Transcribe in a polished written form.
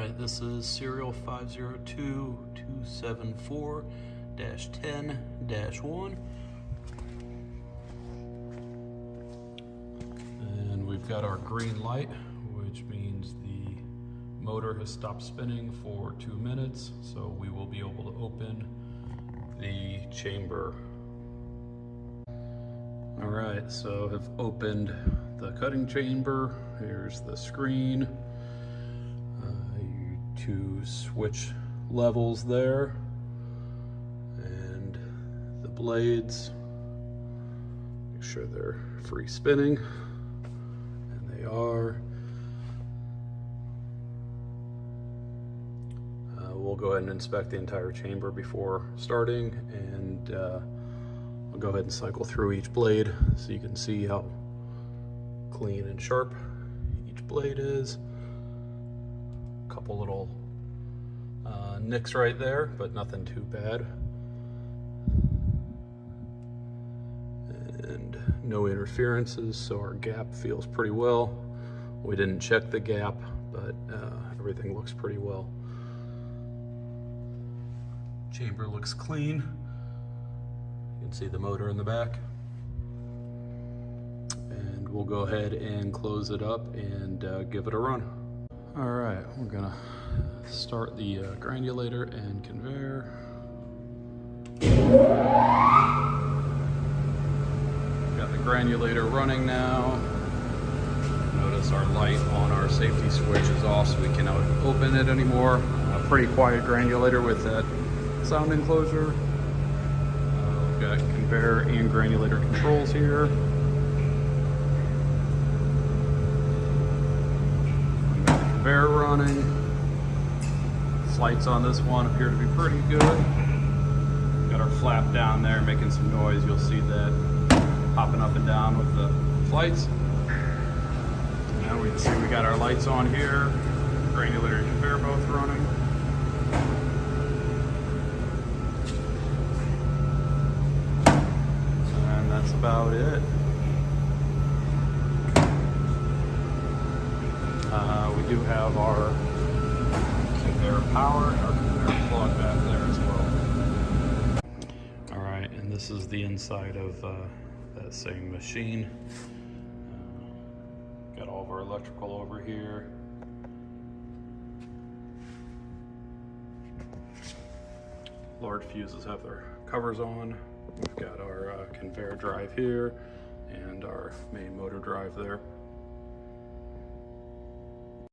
Alright, this is serial 502-274-10-1. And we've got our green light, which means the motor has stopped spinning for 2 minutes, so we will be able to open the chamber. Alright, so I've opened the cutting chamber. Here's the screen. To switch levels there, and the blades, make sure they're free spinning, and they are. We'll go ahead and inspect the entire chamber before starting, and I'll go ahead and cycle through each blade so you can see how clean and sharp each blade is. Couple little nicks right there, but nothing too bad. And no interferences, so our gap feels pretty well. We didn't check the gap, but everything looks pretty well. Chamber looks clean. You can see the motor in the back. And we'll go ahead and close it up and give it a run. All right, we're gonna start the granulator and conveyor. Got the granulator running now. Notice our light on our safety switch is off, so we cannot open it anymore. A pretty quiet granulator with that sound enclosure. We've got conveyor and granulator controls here. Conveyor running. Flights on this one appear to be pretty good. Got our flap down there making some noise. You'll see that popping up and down with the flights. Now we can see we got our lights on here. Granulator and conveyor both running. And that's about it. We do have our conveyor power and our conveyor plug back there as well. Alright, and this is the inside of that same machine. Got all of our electrical over here. Large fuses have their covers on. We've got our conveyor drive here and our main motor drive there.